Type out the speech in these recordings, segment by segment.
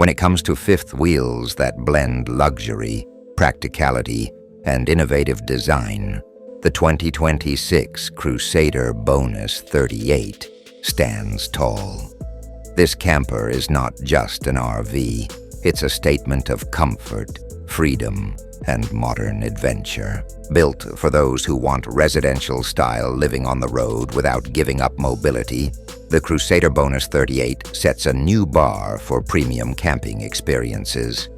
When it comes to fifth wheels that blend luxury, practicality, and innovative design, the 2026 Crusader Bonus 38 stands tall. This camper is not just an RV, it's a statement of comfort, freedom, and modern adventure. Built for those who want residential-style living on the road without giving up mobility, the Crusader Bonus 38 sets a new bar for premium camping experiences.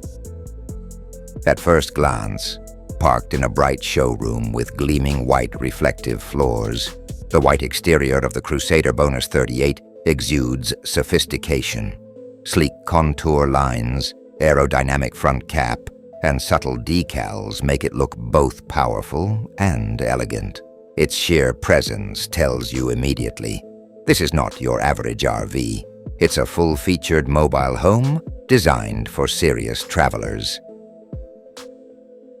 At first glance, parked in a bright showroom with gleaming white reflective floors, the white exterior of the Crusader Bonus 38 exudes sophistication. Sleek contour lines, aerodynamic front cap, and subtle decals make it look both powerful and elegant. Its sheer presence tells you immediately, this is not your average RV. It's a full-featured mobile home designed for serious travelers.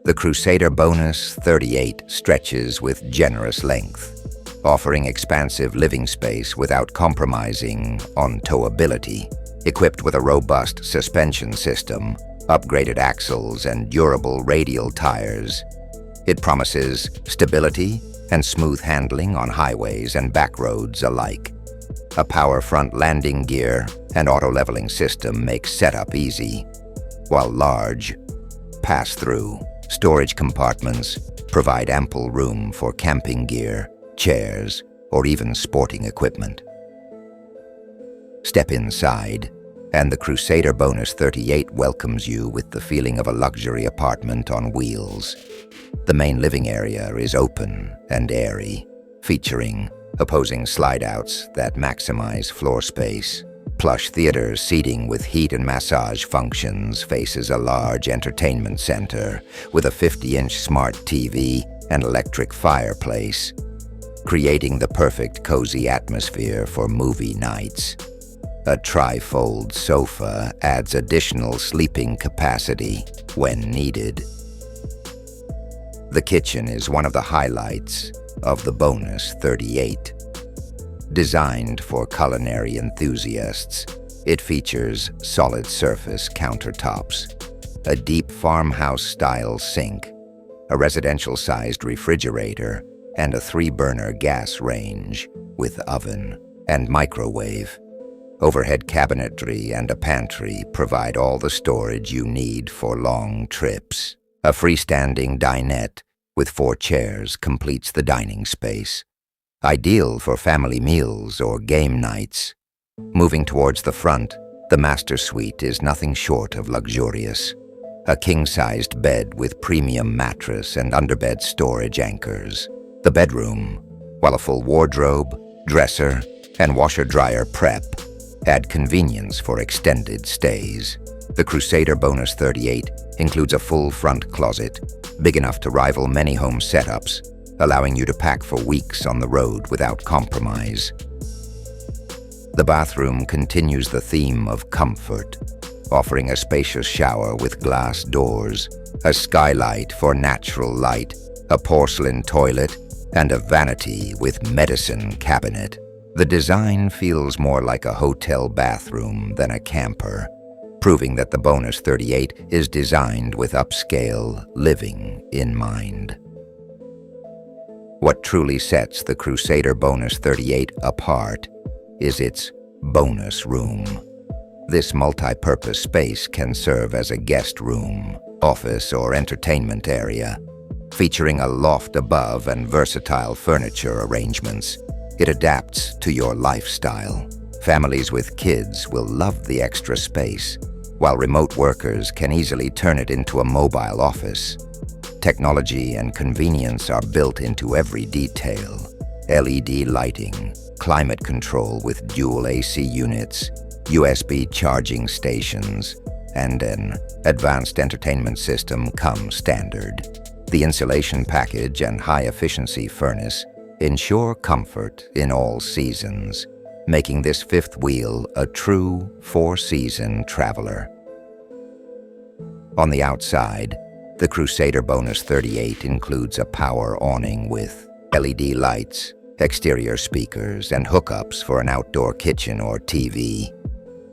The Crusader Bonus 38 stretches with generous length, offering expansive living space without compromising on towability. Equipped with a robust suspension system, upgraded axles, and durable radial tires, it promises stability and smooth handling on highways and back roads alike. A power front landing gear and auto-leveling system make setup easy, while large, pass-through storage compartments provide ample room for camping gear, chairs, or even sporting equipment. Step inside, and the Crusader Bonus 38 welcomes you with the feeling of a luxury apartment on wheels. The main living area is open and airy, featuring opposing slide-outs that maximize floor space. Plush theater seating with heat and massage functions faces a large entertainment center with a 50-inch smart TV and electric fireplace, creating the perfect cozy atmosphere for movie nights. A tri-fold sofa adds additional sleeping capacity when needed. The kitchen is one of the highlights of the Bonus 38. Designed for culinary enthusiasts, it features solid-surface countertops, a deep farmhouse-style sink, a residential-sized refrigerator, and a 3-burner gas range with oven and microwave. Overhead cabinetry and a pantry provide all the storage you need for long trips. A freestanding dinette with 4 chairs completes the dining space, ideal for family meals or game nights. Moving towards the front, the master suite is nothing short of luxurious. A king-sized bed with premium mattress and underbed storage anchors. The bedroom, while a full wardrobe, dresser, and washer-dryer prep add convenience for extended stays. The Crusader Bonus 38 includes a full front closet, big enough to rival many home setups, allowing you to pack for weeks on the road without compromise. The bathroom continues the theme of comfort, offering a spacious shower with glass doors, a skylight for natural light, a porcelain toilet, and a vanity with medicine cabinet. The design feels more like a hotel bathroom than a camper, proving that the Bonus 38 is designed with upscale living in mind. What truly sets the Crusader Bonus 38 apart is its bonus room. This multi-purpose space can serve as a guest room, office, or entertainment area. Featuring a loft above and versatile furniture arrangements, it adapts to your lifestyle. Families with kids will love the extra space, while remote workers can easily turn it into a mobile office. Technology and convenience are built into every detail. LED lighting, climate control with dual AC units, USB charging stations, and an advanced entertainment system come standard. The insulation package and high-efficiency furnace ensure comfort in all seasons, making this fifth wheel a true 4-season traveler. On the outside, the Crusader Bonus 38 includes a power awning with LED lights, exterior speakers, and hookups for an outdoor kitchen or TV.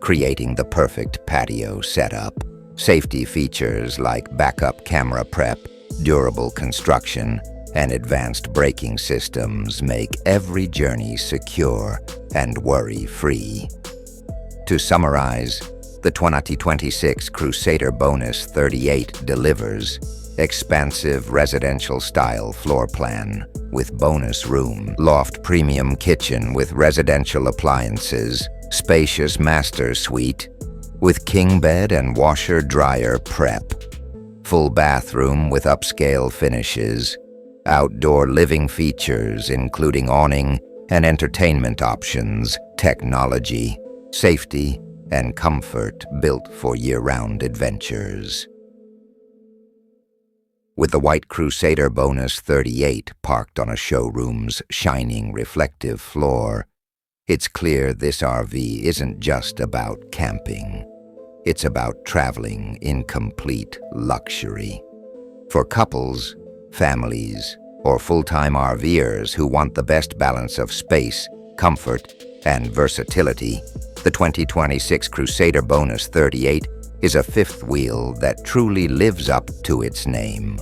creating the perfect patio setup. Safety features like backup camera prep, durable construction, and advanced braking systems make every journey secure and worry-free. To summarize, the 2026 Crusader Bonus 38 delivers expansive residential-style floor plan with bonus room, loft premium kitchen with residential appliances, spacious master suite with king bed and washer-dryer prep, full bathroom with upscale finishes, outdoor living features including awning and entertainment options, technology, safety, and comfort built for year-round adventures. With the white Crusader Bonus 38 parked on a showroom's shining reflective floor, it's clear this RV isn't just about camping. It's about traveling in complete luxury. For couples, families, or full-time RVers who want the best balance of space, comfort, and versatility, the 2026 Crusader Bonus 38 is a fifth wheel that truly lives up to its name.